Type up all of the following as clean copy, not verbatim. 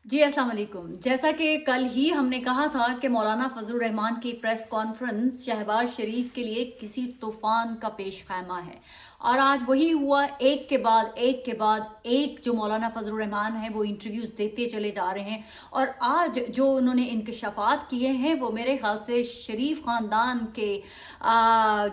जी अस्सलाम वालेकुम। जैसा कि कल ही हमने कहा था कि मौलाना फजलुर रहमान की प्रेस कॉन्फ्रेंस शहबाज शरीफ के लिए किसी तूफान का पेश खैमा है और आज वही हुआ। एक के बाद एक जो मौलाना फजलुर रहमान है वो इंटरव्यूज़ देते चले जा रहे हैं और आज जो उन्होंने इंकशाफात किए हैं वो मेरे ख्याल से शरीफ ख़ानदान के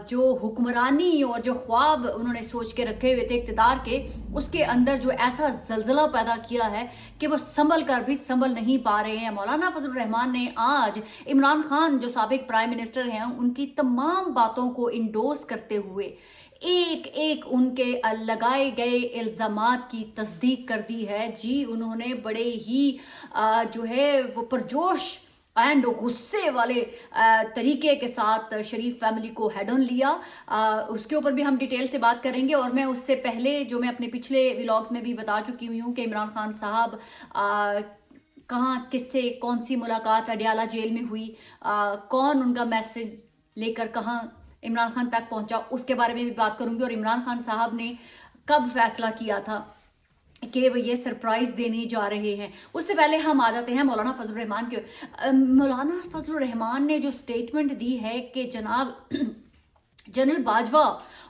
जो हुक्मरानी और जो ख्वाब उन्होंने सोच के रखे हुए थे इक़्तिदार के, उसके अंदर जो ऐसा ज़लज़ला पैदा किया है कि वो संभल कर भी संभल नहीं पा रहे हैं। मौलाना फजलुर रहमान ने आज इमरान खान जो साबिक प्राइम मिनिस्टर हैं उनकी तमाम बातों को इंडोर्स करते हुए एक एक उनके लगाए गए इल्ज़ामात की तस्दीक कर दी है। जी, उन्होंने बड़े ही जो है वो पुरजोश एंड गुस्से वाले तरीके के साथ शरीफ फैमिली को हेड ऑन लिया। उसके ऊपर भी हम डिटेल से बात करेंगे और मैं उससे पहले जो मैं अपने पिछले व्लॉग्स में भी बता चुकी हुई हूँ कि इमरान खान साहब कहाँ किससे कौन सी मुलाकात अडियाला जेल में हुई, कौन उनका मैसेज लेकर कहाँ इमरान खान तक पहुँचा, उसके बारे में भी बात करूँगी। और इमरान खान साहब ने कब फैसला किया था कि वो ये सरप्राइज देने जा रहे हैं। उससे पहले हम आ जाते हैं मौलाना फजलुर रहमान के। मौलाना फजलुर रहमान ने जो स्टेटमेंट दी है कि जनाब जनरल बाजवा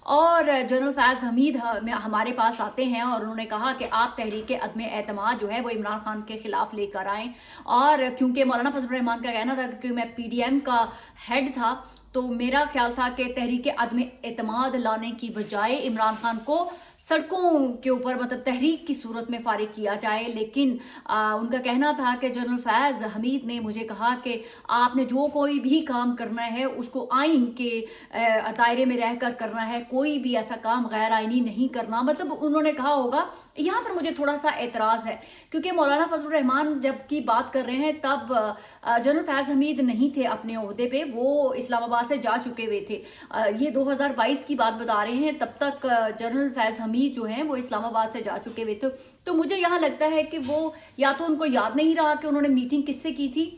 और जनरल फैज़ हमीद हमारे पास आते हैं और उन्होंने कहा कि आप तहरीक अदम एतमाद जो है वो इमरान खान के ख़िलाफ़ लेकर आएँ। और क्योंकि मौलाना फजलुर रहमान का कहना था कि मैं PDM का हेड था तो मेरा ख्याल था कि तहरीक अदम एतमाद लाने की बजाय इमरान खान को सड़कों के ऊपर मतलब तहरीक की सूरत में फारिग किया जाए। लेकिन उनका कहना था कि जनरल फैज़ हमीद ने मुझे कहा कि आपने जो कोई भी काम करना है उसको आइन के दायरे में रहकर करना है, कोई भी ऐसा काम गैर आइनी नहीं करना। मतलब उन्होंने कहा होगा। यहाँ पर मुझे थोड़ा सा एतराज़ है क्योंकि मौलाना फजलुर रहमान जब की बात कर रहे हैं तब जनरल फैज़ हमीद नहीं थे अपने ओहदे पे, वो इस्लामाबाद से जा चुके हुए थे। ये 2022 की बात बता रहे हैं, तब तक जनरल फैज़ हमीद जो हैं वो इस्लामाबाद से जा चुके हुए थे। तो मुझे यहाँ लगता है कि वो या तो उनको याद नहीं रहा कि उन्होंने मीटिंग किससे की थी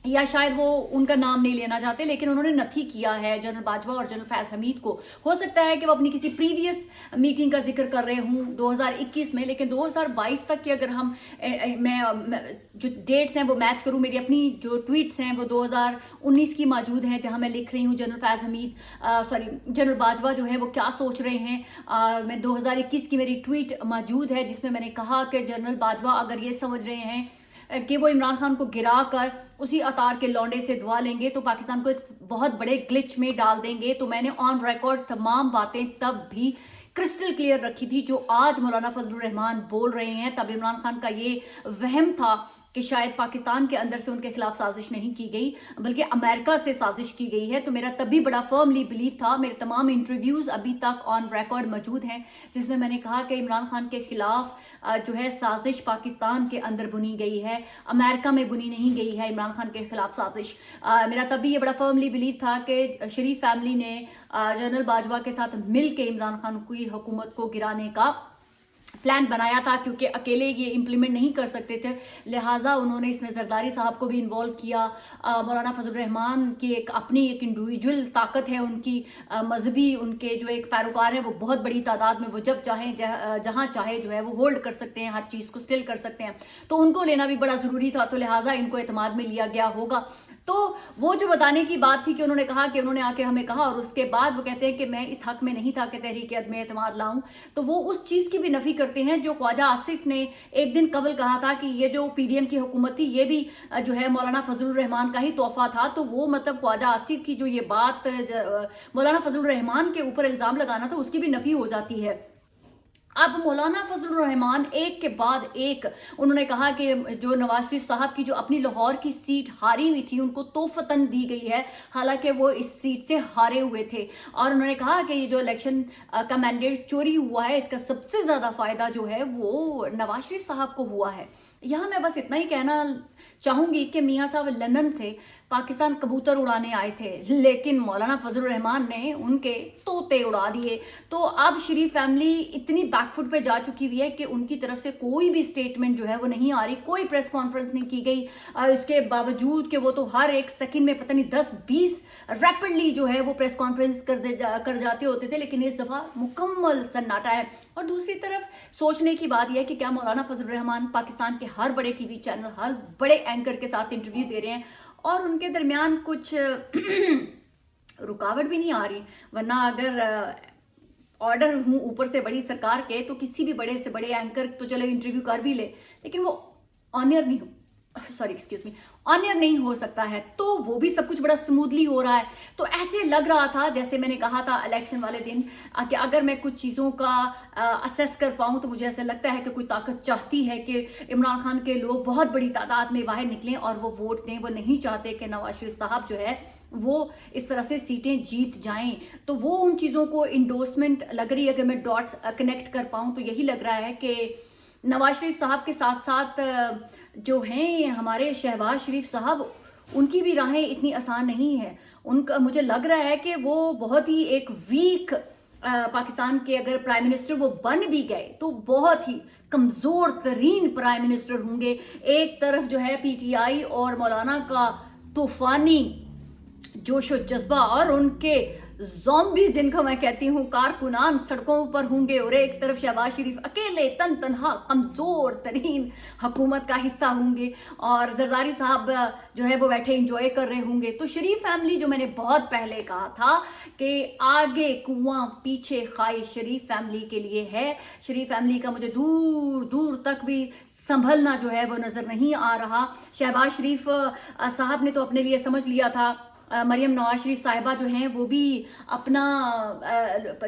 या शायद वो उनका नाम नहीं लेना चाहते, लेकिन उन्होंने नथी किया है जनरल बाजवा और जनरल फैज़ हमीद को। हो सकता है कि वो अपनी किसी प्रीवियस मीटिंग का जिक्र कर रहे हूँ 2021 में, लेकिन 2022 तक की अगर हम मैं जो डेट्स हैं वो मैच करूँ, मेरी अपनी जो ट्वीट्स हैं वो 2019 की मौजूद हैं जहाँ मैं लिख रही हूँ जनरल फैज़ हमीद जनरल बाजवा जो है वो क्या सोच रहे हैं। मैं 2021 की मेरी ट्वीट मौजूद है जिसमें मैंने कहा कि जनरल बाजवा अगर ये समझ रहे हैं कि वो इमरान खान को गिरा कर उसी अतार के लौंडे से दुआ लेंगे तो पाकिस्तान को एक बहुत बड़े ग्लिच में डाल देंगे। तो मैंने ऑन रिकॉर्ड तमाम बातें तब भी क्रिस्टल क्लियर रखी थी जो आज मौलाना फजलुर रहमान बोल रहे हैं। तब इमरान खान का ये वहम था कि शायद पाकिस्तान के अंदर से उनके खिलाफ साजिश नहीं की गई बल्कि अमेरिका से साजिश की गई है। तो मेरा तभी बड़ा फर्मली बिलीव था। मेरे तमाम इंटरव्यूज़ अभी तक ऑन रिकॉर्ड मौजूद हैं जिसमें मैंने कहा कि इमरान खान के खिलाफ जो है साजिश पाकिस्तान के अंदर बुनी गई है, अमेरिका में बुनी नहीं गई है इमरान खान के खिलाफ साजिश। मेरा तभी ये बड़ा फर्मली बिलीव था कि शरीफ फैमिली ने जनरल बाजवा के साथ मिल के इमरान खान की हुकूमत को गिराने का प्लान बनाया था क्योंकि अकेले ये इम्प्लीमेंट नहीं कर सकते थे, लिहाजा उन्होंने इसमें जरदारी साहब को भी इन्वॉल्व किया। मौलाना फजलुर रहमान की एक अपनी एक इंडिविजुअल ताकत है, उनकी मजहबी उनके जो एक पैरोकार हैं वो बहुत बड़ी तादाद में वो जब चाहें जहाँ चाहे जो है वो होल्ड कर सकते हैं, हर चीज़ को स्टिल कर सकते हैं। तो उनको लेना भी बड़ा ज़रूरी था, तो लिहाजा इनको एतमाद में लिया गया होगा। तो वो जो बताने की बात थी कि उन्होंने कहा कि उन्होंने आके हमें कहा और उसके बाद वो कहते हैं कि मैं इस हक में नहीं था कि तहरीक अदम एतमाद लाऊं, तो वो उस चीज़ की भी नफ़ी करते हैं जो ख्वाजा आसिफ ने एक दिन कबल कहा था कि ये जो PDM की हुकूमत थी ये भी जो है मौलाना फजलुर रहमान का ही तोहफा था। तो वो मतलब ख्वाजा आसिफ की जो ये बात मौलाना फजलुर रहमान के ऊपर इल्ज़ाम लगाना था उसकी भी नफ़ी हो जाती है। अब मौलाना फजलुर रहमान एक के बाद एक उन्होंने कहा कि जो नवाज शरीफ साहब की जो अपनी लाहौर की सीट हारी हुई थी उनको तोहफतन दी गई है, हालांकि वो इस सीट से हारे हुए थे। और उन्होंने कहा कि ये जो इलेक्शन का मैंडेट चोरी हुआ है इसका सबसे ज़्यादा फ़ायदा जो है वो नवाज शरीफ साहब को हुआ है। यहाँ मैं बस इतना ही कहना चाहूँगी कि मियाँ साहब लंदन से पाकिस्तान कबूतर उड़ाने आए थे लेकिन मौलाना फजलुर रहमान ने उनके तोते उड़ा दिए। तो अब शरीफ फैमिली इतनी बैक बैकफुट पे जा चुकी हुई है कि उनकी तरफ से कोई भी स्टेटमेंट जो है वो नहीं आ रही, कोई प्रेस कॉन्फ्रेंस नहीं की गई, इसके बावजूद कि वो तो हर एक सेकंड में पता नहीं 10-20 रैपिडली जो है वो प्रेस कॉन्फ्रेंस कर जाते होते थे, लेकिन इस दफ़ा मुकम्मल सन्नाटा है। और दूसरी तरफ सोचने की बात यह है कि क्या मौलाना फजलुर रहमान पाकिस्तान के हर बड़े टीवी चैनल, हर बड़े एंकर के साथ इंटरव्यू दे रहे हैं और उनके दरमियान कुछ रुकावट भी नहीं आ रही, वरना अगर ऑर्डर हूँ ऊपर से बड़ी सरकार के तो किसी भी बड़े से बड़े एंकर तो चलो इंटरव्यू कर भी ले, लेकिन वो ऑनियर नहीं ऑनियर नहीं हो सकता है, तो वो भी सब कुछ बड़ा स्मूथली हो रहा है। तो ऐसे लग रहा था, जैसे मैंने कहा था इलेक्शन वाले दिन, कि अगर मैं कुछ चीज़ों का असेस कर पाऊँ तो मुझे ऐसा लगता है कि कोई ताकत चाहती है कि इमरान खान के लोग बहुत बड़ी तादाद में बाहर निकलें और वो वोट दें। वो नहीं चाहते कि नवाज शरीफ साहब जो है वो इस तरह से सीटें जीत जाएं, तो वो उन चीज़ों को इंडोर्समेंट लग रही है। अगर मैं डॉट्स कनेक्ट कर पाऊँ तो यही लग रहा है कि नवाज शरीफ साहब के साथ साथ जो हैं हमारे शहबाज शरीफ साहब, उनकी भी राहें इतनी आसान नहीं है। उनका मुझे लग रहा है कि वो बहुत ही एक वीक पाकिस्तान के अगर प्राइम मिनिस्टर वो बन भी गए तो बहुत ही कमज़ोर तरीन प्राइम मिनिस्टर होंगे। एक तरफ जो है पीटीआई और मौलाना का तूफानी जोशो जज्बा और उनके ज़ॉम्बीज़ जिनको मैं कहती हूँ कारकुनान सड़कों पर होंगे, और एक तरफ शहबाज शरीफ अकेले तनहा कमज़ोर तरीन हुकूमत का हिस्सा होंगे और जरदारी साहब जो है वो बैठे इंजॉय कर रहे होंगे। तो शरीफ फैमिली, जो मैंने बहुत पहले कहा था कि आगे कुआं पीछे खाई, शरीफ फैमिली के लिए है। शरीफ फैमिली का मुझे दूर दूर तक भी संभलना जो है वो नज़र नहीं आ रहा। शहबाज शरीफ साहब ने तो अपने लिए समझ लिया था, मरियम नवाज शरीफ साहिबा जो हैं वो भी अपना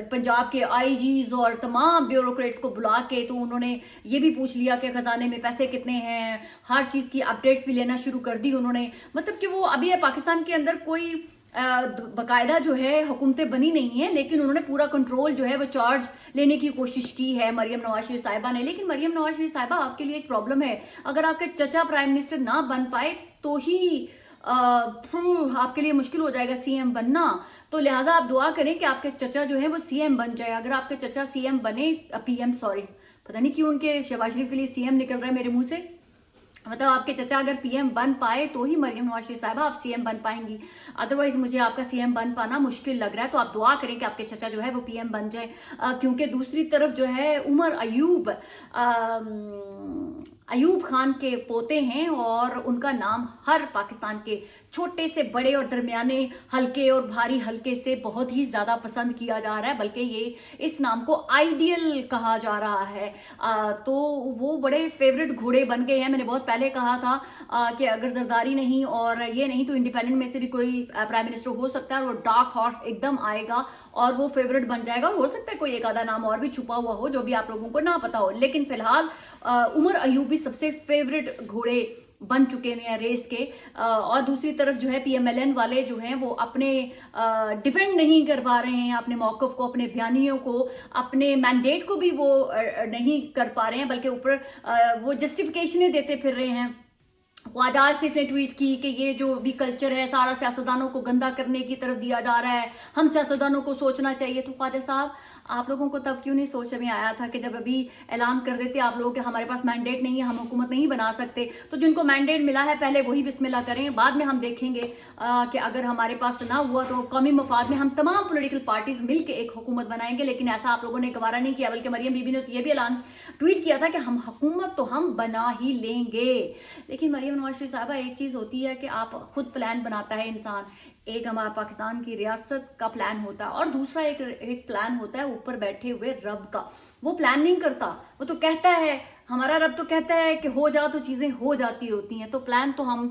पंजाब के आईजीज और तमाम ब्यूरोक्रेट्स को बुला के तो उन्होंने ये भी पूछ लिया कि खजाने में पैसे कितने हैं, हर चीज़ की अपडेट्स भी लेना शुरू कर दी उन्होंने। मतलब कि वो अभी पाकिस्तान के अंदर कोई बाकायदा जो है हुकूमतें बनी नहीं है, लेकिन उन्होंने पूरा कंट्रोल जो है वो चार्ज लेने की कोशिश की है मरियम नवाज शरीफ साहिबा ने। लेकिन मरियम नवाज शरीफ साहिबा, आपके लिए एक प्रॉब्लम है, अगर आपके चचा प्राइम मिनिस्टर ना बन पाए तो ही आपके लिए मुश्किल हो जाएगा सीएम बनना। तो लिहाजा आप दुआ करें कि आपके चचा जो है वो सीएम बन जाए। अगर आपके चचा सीएम बने, पीएम सॉरी, पता नहीं क्यों उनके शहबाज शरीफ के लिए सीएम निकल रहा है मेरे मुंह से, मतलब आपके चचा अगर पीएम बन पाए तो ही मरियम नवाज शरीफ साहिबा आप सीएम बन पाएंगी, अदरवाइज मुझे आपका सीएम बन पाना मुश्किल लग रहा है। तो आप दुआ करें कि आपके चचा जो है वो पीएम बन जाए, क्योंकि दूसरी तरफ जो है उमर अयूब खान के पोते हैं और उनका नाम हर पाकिस्तान के छोटे से बड़े और दरमियाने हल्के और भारी हल्के से बहुत ही ज़्यादा पसंद किया जा रहा है, बल्कि ये इस नाम को आइडियल कहा जा रहा है। तो वो बड़े फेवरेट घोड़े बन गए हैं। मैंने बहुत पहले कहा था कि अगर जरदारी नहीं और ये नहीं तो इंडिपेंडेंट में से भी कोई प्राइम मिनिस्टर हो सकता है, और वो डार्क हॉर्स एकदम आएगा और वो फेवरेट बन जाएगा। हो सकता है कोई एक आधा नाम और भी छुपा हुआ हो जो भी आप लोगों को ना पता हो, लेकिन फिलहाल उमर अयूब भी सबसे फेवरेट घोड़े बन चुके हुए हैं रेस के। और दूसरी तरफ जो है पीएमएलएन वाले जो हैं वो अपने डिफेंड नहीं कर पा रहे हैं, अपने मौक़िफ़ को, अपने बयानियों को, अपने मैंडेट को भी वो नहीं कर पा रहे हैं, बल्कि ऊपर वो जस्टिफिकेशनें देते फिर रहे हैं। ख्वाजा आसिफ ने ट्वीट की कि ये जो भी कल्चर है सारा सियासतदानों को गंदा करने की तरफ दिया जा रहा है, हम सियासतदानों को सोचना चाहिए। तो ख्वाजा साहब, आप लोगों को तब क्यों नहीं सोच में आया था कि जब अभी ऐलान कर देते आप लोगों के हमारे पास मैंडेट नहीं है, हम हुकूमत नहीं बना सकते, तो जिनको मैंडेट मिला है पहले वही बिस्मिल्लाह करें, बाद में हम देखेंगे कि अगर हमारे पास ना हुआ तो कौमी मफाद में हम तमाम पॉलिटिकल पार्टीज मिल के एक हुकूमत बनाएंगे। लेकिन ऐसा आप लोगों ने गवारा नहीं किया, बल्कि मरियम बीबी ने तो ये भी ऐलान ट्वीट किया था कि हम हुकूमत तो हम बना ही लेंगे। लेकिन मरियम नवाज शरीफ साहबा, एक चीज़ होती है कि आप खुद प्लान बनाता है इंसान, एक हमारा पाकिस्तान की रियासत का प्लान होता है और दूसरा एक प्लान होता है ऊपर बैठे हुए रब का। वो प्लान नहीं करता, वो तो कहता है, हमारा रब तो कहता है कि हो जा तो चीज़ें हो जाती होती हैं। तो प्लान तो हम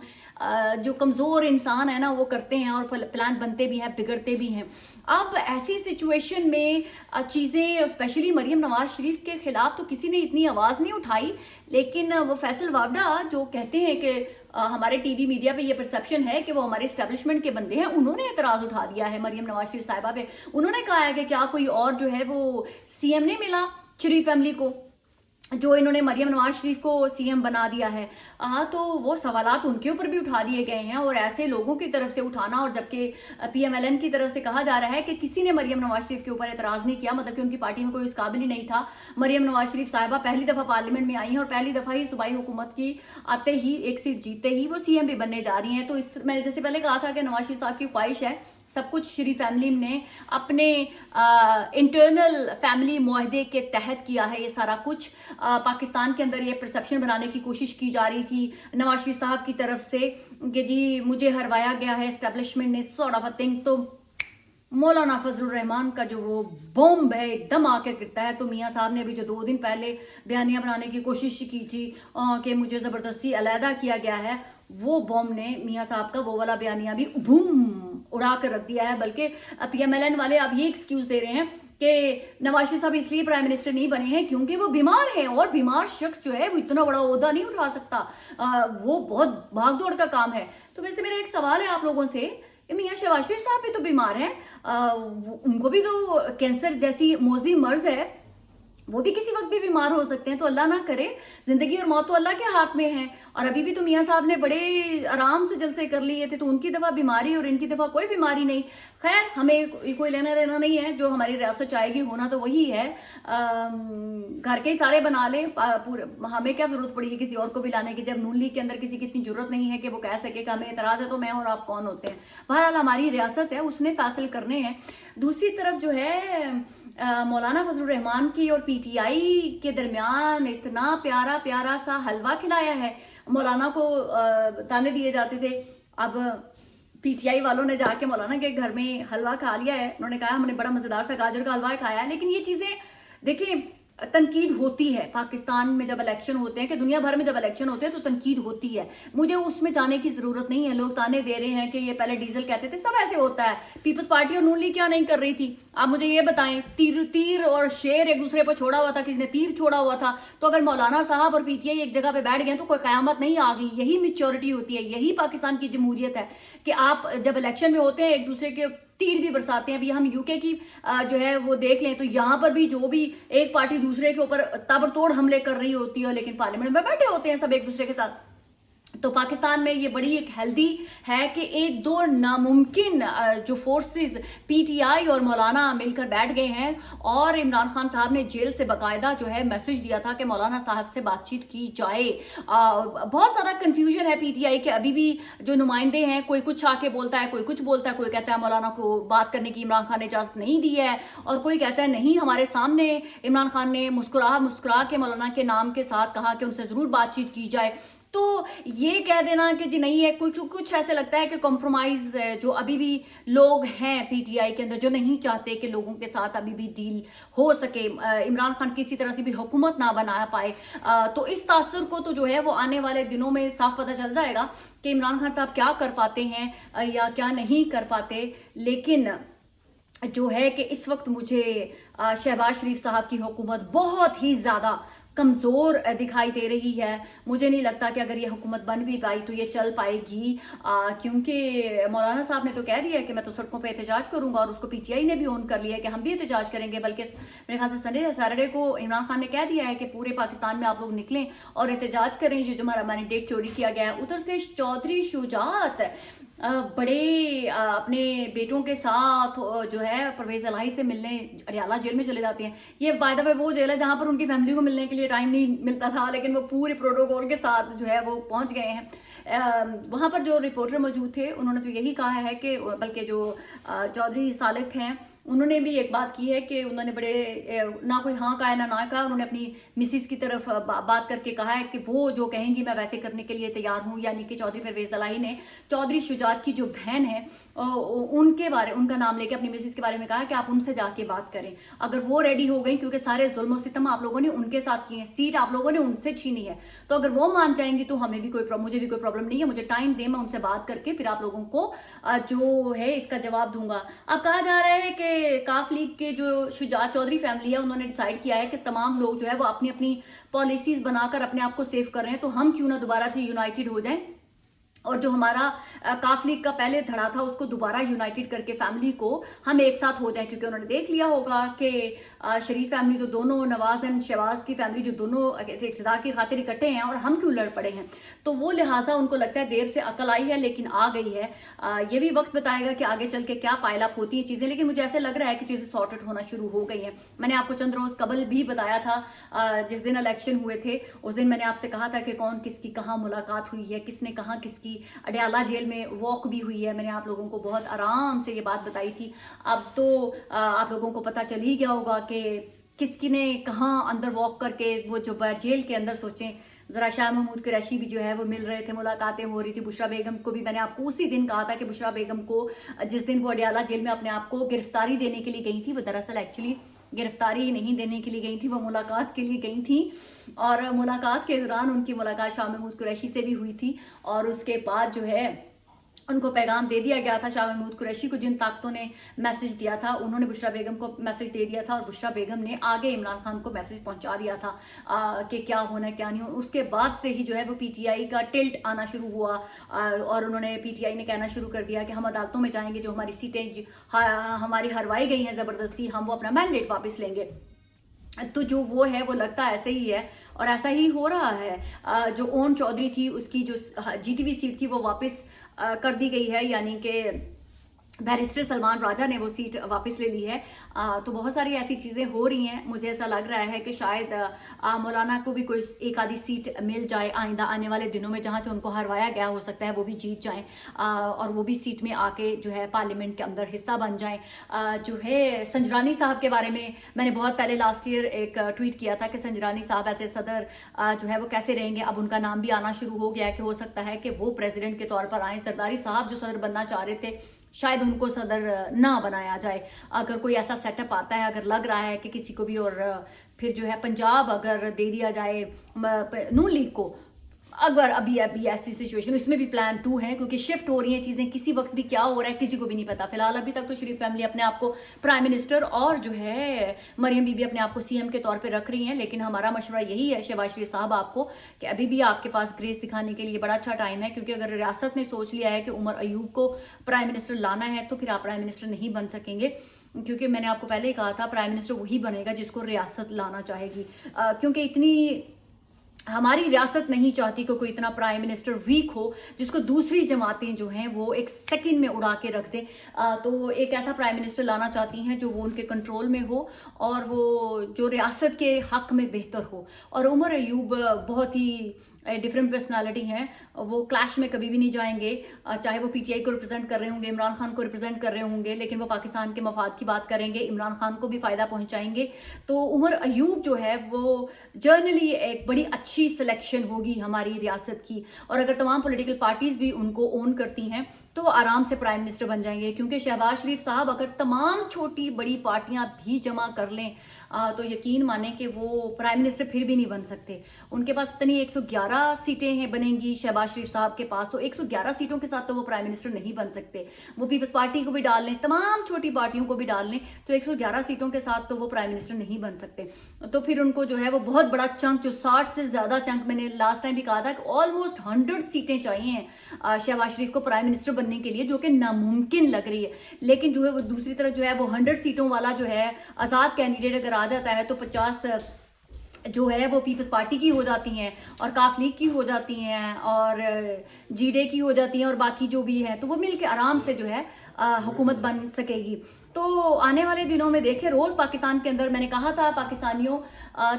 जो कमज़ोर इंसान है ना वो करते हैं, और प्लान बनते भी हैं, बिगड़ते भी हैं। अब ऐसी सिचुएशन में चीज़ें, स्पेशली मरियम नवाज शरीफ के ख़िलाफ़ तो किसी ने इतनी आवाज़ नहीं उठाई, लेकिन वो फैसल वावडा जो कहते हैं कि हमारे टीवी मीडिया पे ये परसेप्शन है कि वो हमारे इस्टेब्लिशमेंट के बंदे हैं, उन्होंने एतराज़ उठा दिया है मरियम नवाज शरीफ साहिबा पे। उन्होंने कहा है कि क्या कोई और जो है वो सीएम नहीं मिला शरीफ फैमिली को, जो इन्होंने मरियम नवाज शरीफ को सीएम बना दिया है, तो वो सवालात उनके ऊपर भी उठा दिए गए हैं, और ऐसे लोगों की तरफ से उठाना, और जबकि पीएमएलएन की तरफ से कहा जा रहा है कि किसी ने मरियम नवाज शरीफ के ऊपर एतराज़ नहीं किया, मतलब कि उनकी पार्टी में कोई इस काबिल ही नहीं था। मरियम नवाज शरीफ साहिबा पहली दफ़ा पार्लियामेंट में आई हैं और पहली दफ़ा ही सूबाई हुकूमत की आते ही एक सीट जीतते ही वो सीएम भी बनने जा रही हैं। तो इस मैंने जैसे पहले कहा था कि नवाज शरीफ साहब की ख्वाहिश है, सब कुछ शरीफ फैमिली ने अपने इंटरनल फैमिली मुआहदे के तहत किया है ये सारा कुछ। पाकिस्तान के अंदर ये परसेप्शन बनाने की कोशिश की जा रही थी नवाज शरीफ साहब की तरफ से कि जी मुझे हरवाया गया है एस्टेब्लिशमेंट ने, सॉर्ट ऑफ अ थिंग। तो मौलाना फजलुर रहमान का जो वो बॉम्ब है एकदम आके गिरता है। तो मियाँ साहब ने अभी जो 2 दिन पहले बयानियां बनाने की कोशिश की थी कि मुझे ज़बरदस्ती अलहदा किया गया है, वो बॉम्ब ने मियाँ साहब का वो वाला बयानिया भी बूम उड़ा कर रख दिया है। बल्कि पीएमएलएन वाले अब ये एक्सक्यूज दे रहे हैं कि नवाज शरीफ साहब इसलिए प्राइम मिनिस्टर नहीं बने हैं क्योंकि वो बीमार हैं, और बीमार शख्स जो है वो इतना बड़ा ओहदा नहीं उठा सकता, वो बहुत भाग दौड़ का काम है। तो वैसे मेरा एक सवाल है आप लोगों से, मियाँ शहबाज शरीफ साहब भी तो बीमार हैं, उनको भी तो कैंसर जैसी मोजी मर्ज है, वो भी किसी वक्त भी बीमार हो सकते हैं। तो अल्लाह ना करे, जिंदगी और मौत तो अल्लाह के हाथ में है। और अभी भी तो मियाँ साहब ने बड़े आराम से जलसे कर लिए थे, तो उनकी दफ़ा बीमारी और इनकी दफ़ा कोई बीमारी नहीं। खैर हमें कोई लेना देना नहीं है, जो हमारी रियासत चाहेगी होना तो वही है। घर के ही सारे बना लें, पूरे हमें क्या जरूरत पड़ी है किसी और को भी लाने की, जब नून लीग के अंदर किसी की इतनी जरूरत नहीं है कि वो कह सके कि हमें एतराज़ है तो मैं और आप कौन होते हैं। बहरहाल हमारी रियासत है, उसने फैसले करने हैं। दूसरी तरफ जो है मौलाना फजलुर रहमान की और पीटीआई के दरमियान इतना प्यारा प्यारा सा हलवा खिलाया है। मौलाना को ताने दिए जाते थे, अब पीटीआई वालों ने जाके मौलाना के घर में हलवा खा लिया है। उन्होंने कहा हमने बड़ा मज़ेदार सा गाजर का हलवा खाया है। लेकिन ये चीज़ें देखिए, तनकीद होती है पाकिस्तान में जब इलेक्शन होते हैं, कि दुनिया भर में जब इलेक्शन होते हैं तो तनकीद होती है। मुझे उसमें जाने की जरूरत नहीं है। लोग ताने दे रहे हैं कि ये पहले डीजल कहते थे, सब ऐसे होता है। पीपल्स पार्टी और नून लीग क्या नहीं कर रही थी? आप मुझे ये बताएं, तीर और शेर एक दूसरे पर छोड़ा हुआ था, किसी ने तीर छोड़ा हुआ था। तो अगर मौलाना साहब और पीटीआई एक जगह पे बैठ गए तो कोई कयामत नहीं आ गई। यही मेच्योरिटी होती है, यही पाकिस्तान की जमहूरियत है कि आप जब इलेक्शन में होते हैं एक दूसरे के तीर भी बरसाते हैं। अभी हम यूके की जो है वो देख लें तो यहाँ पर भी जो भी एक पार्टी दूसरे के ऊपर ताबड़तोड़ हमले कर रही होती है, लेकिन पार्लियामेंट में बैठे होते हैं सब एक दूसरे के साथ। तो पाकिस्तान में ये बड़ी एक हेल्दी है कि एक दो नामुमकिन जो फोर्सेस पीटीआई और मौलाना मिलकर बैठ गए हैं, और इमरान खान साहब ने जेल से बाकायदा जो है मैसेज दिया था कि मौलाना साहब से बातचीत की जाए। बहुत ज़्यादा कंफ्यूजन है पीटीआई के अभी भी जो नुमाइंदे हैं, कोई कुछ आके बोलता है, कोई कुछ बोलता है, कोई कहता है मौलाना को बात करने की इमरान खान ने इजाज़त नहीं दी है, और कोई कहता है नहीं हमारे सामने इमरान खान ने मुस्कुरा के मौलाना के नाम के साथ कहा कि उनसे ज़रूर बातचीत की जाए। तो ये कह देना कि जी नहीं है, कुछ ऐसे लगता है कि कॉम्प्रोमाइज जो अभी भी लोग हैं पीटीआई के अंदर जो नहीं चाहते कि लोगों के साथ अभी भी डील हो सके, इमरान खान किसी तरह से भी हुकूमत ना बना पाए। तो इस तासर को तो जो है वो आने वाले दिनों में साफ पता चल जाएगा कि इमरान खान साहब क्या कर पाते हैं या क्या नहीं कर पाते। लेकिन जो है कि इस वक्त मुझे शहबाज शरीफ साहब की हुकूमत बहुत ही ज़्यादा कमज़ोर दिखाई दे रही है। मुझे नहीं लगता कि अगर ये हुकूमत बन भी पाई तो ये चल पाएगी, क्योंकि मौलाना साहब ने तो कह दिया है कि मैं तो सड़कों पे एहतजाज करूंगा, और उसको पीटीआई ने भी ऑन कर लिया है कि हम भी एहतजाज करेंगे। बल्कि मेरे ख्याल से संडे सैटरडे को इमरान खान ने कह दिया है कि पूरे पाकिस्तान में आप लोग निकलें और एहतजाज करें जो हमारा मैंडेट चोरी किया गया है। उधर से चौधरी शुजात बड़े अपने बेटों के साथ जो है परवेज इलाही से मिलने अडयाला जेल में चले जाते हैं। ये बाय द वे वो जेल है जहाँ पर उनकी फैमिली को मिलने के लिए टाइम नहीं मिलता था, लेकिन वो पूरे प्रोटोकॉल के साथ जो है वो पहुँच गए हैं। वहाँ पर जो रिपोर्टर मौजूद थे उन्होंने तो यही कहा है कि बल्कि जो चौधरी सालिक हैं उन्होंने भी एक बात की है कि उन्होंने बड़े ना कोई हाँ कहा ना कहा, उन्होंने अपनी मिसिस की तरफ बात करके कहा है कि वो जो कहेंगी मैं वैसे करने के लिए तैयार हूँ। यानी कि चौधरी परवेज इलाही ने चौधरी शुजात की जो बहन है उनका नाम लेके अपनी मिसिस के बारे में कहा कि आप उनसे जाके बात करें, अगर वो रेडी हो गई, क्योंकि सारे जुल्म और सितम आप लोगों ने उनके साथ किए हैं, सीट आप लोगों ने उनसे छीनी है, तो अगर वो मान जाएंगी तो मुझे भी कोई प्रॉब्लम नहीं है। मुझे टाइम दे, मैं उनसे बात करके फिर आप लोगों को जो है इसका जवाब दूंगा। अब कहा जा रहा है कि काफ लीग के जो शुजात चौधरी फैमिली है उन्होंने डिसाइड किया है कि तमाम लोग जो है वो अपनी अपनी पॉलिसीज बनाकर अपने आप को सेव कर रहे हैं, तो हम क्यों ना दोबारा से यूनाइटेड हो जाएं اور جو ہمارا کاف لیگ کا پہلے دھڑا تھا اس کو دوبارہ یونائٹڈ کر کے فیملی کو ہم ایک ساتھ ہو جائیں، کیونکہ انہوں نے دیکھ لیا ہوگا کہ شریف فیملی تو دونوں، نواز اینڈ شہباز کی فیملی جو دونوں اقتدار کی خاطر اکٹھے ہیں اور ہم کیوں لڑ پڑے ہیں، تو وہ لہٰذا ان کو لگتا ہے دیر سے عقل آئی ہے لیکن آ گئی ہے۔ یہ بھی وقت بتائے گا کہ آگے چل کے کیا پائل اپ ہوتی ہیں چیزیں، لیکن مجھے ایسے لگ رہا ہے کہ چیزیں سارٹڈ ہونا شروع ہو گئی ہیں۔ میں نے آپ کو چند روز قبل بھی بتایا تھا، جس دن الیکشن ہوئے تھے اس دن میں نے آپ سے کہا تھا کہ کون کس کی کہاں ملاقات ہوئی ہے، کس نے کہاں کس کی اڈیالہ جیل میں واک بھی ہوئی ہے۔ میں نے آپ لوگوں کو بہت آرام سے یہ بات بتائی تھی۔ اب تو آپ لوگوں کو پتہ چل ہی گیا ہوگا کہ کس کی نے کہاں اندر واک کر کے وہ جو جیل کے اندر، سوچیں ذرا، شاہ محمود قریشی بھی جو ہے وہ مل رہے تھے، ملاقاتیں ہو رہی تھی، بشرا بیگم کو بھی میں نے آپ کو اسی دن کہا تھا کہ بشرا بیگم کو جس دن وہ اڈیالہ جیل میں اپنے آپ کو گرفتاری دینے کے لیے گئی تھی، وہ دراصل ایکچولی گرفتاری نہیں دینے کے لیے گئی تھی، وہ ملاقات کے لیے گئی تھیں، اور ملاقات کے دوران ان کی ملاقات شاہ محمود قریشی سے بھی ہوئی تھی، اور اس کے بعد جو ہے ان کو پیغام دے دیا گیا تھا شاہ محمود قریشی کو، جن طاقتوں نے میسج دیا تھا انہوں نے بشرا بیگم کو میسج دے دیا تھا، اور بشرا بیگم نے آگے عمران خان کو میسج پہنچا دیا تھا کہ کیا ہونا ہے کیا نہیں ہونا۔ اس کے بعد سے ہی جو ہے وہ پی ٹی آئی کا ٹلٹ آنا شروع ہوا، اور انہوں نے پی ٹی آئی نے کہنا شروع کر دیا کہ ہم عدالتوں میں جائیں گے، جو ہماری سیٹیں ہماری ہروائی گئی ہیں زبردستی، ہم وہ اپنا مینڈیٹ واپس لیں گے۔ تو جو وہ ہے وہ لگتا ایسے ہی ہے، اور ایسا ہی ہو رہا ہے۔ جو اون چودھری تھی اس کی جو جی ٹی وی سیٹ تھی وہ واپس کر دی گئی ہے، یعنی کہ بیرسٹر سلمان راجہ نے وہ سیٹ واپس لے لی ہے۔ تو بہت ساری ایسی چیزیں ہو رہی ہیں، مجھے ایسا لگ رہا ہے کہ شاید مولانا کو بھی کوئی ایک آدھی سیٹ مل جائے آئندہ آنے والے دنوں میں، جہاں سے ان کو ہروایا گیا، ہو سکتا ہے وہ بھی جیت جائیں، اور وہ بھی سیٹ میں آ کے جو ہے پارلیمنٹ کے اندر حصہ بن جائیں۔ جو ہے سنجرانی صاحب کے بارے میں نے بہت پہلے لاسٹ ایئر ایک ٹویٹ کیا تھا کہ سنجرانی صاحب ایسے صدر جو ہے وہ کیسے رہیں گے۔ اب ان کا نام بھی آنا شروع ہو گیا ہے کہ ہو سکتا ہے کہ وہ پریزیڈنٹ کے طور پر آئیں۔ زرداری صاحب جو صدر بننا چاہ رہے تھے، شاید ان کو صدر نہ بنایا جائے۔ اگر کوئی ایسا سیٹ اپ آتا ہے، اگر لگ رہا ہے کہ کسی کو بھی، اور پھر جو ہے پنجاب اگر دے دیا جائے نون لیگ کو، اگر ابھی ایسی سچویشن، اس میں بھی پلان 2 ہے، کیونکہ شفٹ ہو رہی ہیں چیزیں، کسی وقت بھی کیا ہو رہا ہے کسی کو بھی نہیں پتا۔ فی الحال ابھی تک تو شریف فیملی اپنے آپ کو پرائم منسٹر اور جو ہے مریم بی بی اپنے آپ کو سی ایم کے طور پہ رکھ رہی ہیں، لیکن ہمارا مشورہ یہی ہے شہباز شریف صاحب آپ کو کہ ابھی بھی آپ کے پاس گریس دکھانے کے لیے بڑا اچھا ٹائم ہے، کیونکہ اگر ریاست نے سوچ لیا ہے کہ عمر ایوب کو پرائم منسٹر لانا ہے تو پھر آپ پرائم منسٹر نہیں بن سکیں گے، کیونکہ میں نے آپ کو پہلے ہی کہا تھا پرائم منسٹر وہی بنے گا جس کو ریاست لانا چاہے گی، کیونکہ اتنی ہماری ریاست نہیں چاہتی کہ کوئی اتنا پرائم منسٹر ویک ہو جس کو دوسری جماعتیں جو ہیں وہ ایک سیکنڈ میں اڑا کے رکھ دیں۔ تو ایک ایسا پرائم منسٹر لانا چاہتی ہیں جو وہ ان کے کنٹرول میں ہو، اور وہ جو ریاست کے حق میں بہتر ہو۔ اور عمر ایوب بہت ہی ڈفرینٹ پرسنالٹی ہیں، وہ کلیش میں کبھی بھی نہیں جائیں گے، چاہے وہ پی ٹی آئی کو ریپرزینٹ کر رہے ہوں گے، عمران خان کو ریپرزینٹ کر رہے ہوں گے، لیکن وہ پاکستان کے مفاد کی بات کریں گے، عمران خان کو بھی فائدہ پہنچائیں گے۔ تو عمر ایوب جو ہے وہ جرنلی ایک بڑی اچھی سلیکشن ہوگی ہماری ریاست کی، اور اگر تمام پولیٹیکل پارٹیز بھی ان کو اون کرتی ہیں تو وہ آرام سے پرائم منسٹر بن جائیں گے، کیونکہ شہباز شریف صاحب اگر تمام چھوٹی بڑی پارٹیاں بھی جمع کر لیں تو یقین مانیں کہ وہ پرائم منسٹر پھر بھی نہیں بن سکتے۔ ان کے پاس پتہ نہیں 111 سیٹیں ہیں بنیں گی شہباز شریف صاحب کے پاس، تو 111 سیٹوں کے ساتھ تو وہ پرائم منسٹر نہیں بن سکتے۔ وہ پیپلز پارٹی کو بھی ڈال لیں، تمام چھوٹی پارٹیوں کو بھی ڈال لیں، تو 111 سیٹوں کے ساتھ تو وہ پرائم منسٹر نہیں بن سکتے۔ تو پھر ان کو جو ہے وہ بہت بڑا چنک، جو 60 سے زیادہ چنک، میں نے لاسٹ ٹائم بھی کہا تھا کہ آلموسٹ 100 سیٹیں چاہیے شہباز شریف کو پرائم منسٹر بننے کے لیے، جو کہ ناممکن لگ رہی ہے۔ لیکن جو ہے وہ دوسری طرف جو ہے وہ 100 سیٹوں والا جو ہے آزاد کینڈیڈیٹ اگر آ جاتا ہے تو 50 جو ہے وہ پیپلز پارٹی کی ہو جاتی ہیں، اور کاف لیگ کی ہو جاتی ہیں، اور جی ڈے کی ہو جاتی ہیں، اور باقی جو بھی ہیں تو وہ مل کے آرام سے جو ہے حکومت بن سکے گی۔ تو آنے والے دنوں میں دیکھیں، روز پاکستان کے اندر، میں نے کہا تھا پاکستانیوں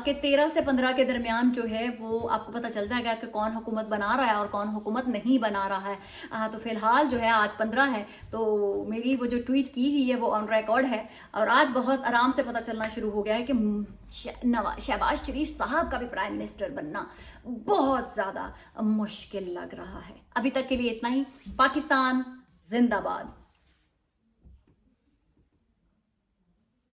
کہ 13 سے 15 کے درمیان جو ہے وہ آپ کو پتہ چل جائے گا کہ کون حکومت بنا رہا ہے اور کون حکومت نہیں بنا رہا ہے۔ تو فی الحال جو ہے آج 15 ہے، تو میری وہ جو ٹویٹ کی ہوئی ہے وہ آن ریکارڈ ہے، اور آج بہت آرام سے پتہ چلنا شروع ہو گیا ہے کہ شہباز شریف صاحب کا بھی پرائم منسٹر بننا بہت زیادہ مشکل لگ رہا ہے۔ ابھی تک کے لیے اتنا ہی۔ پاکستان زندہ باد۔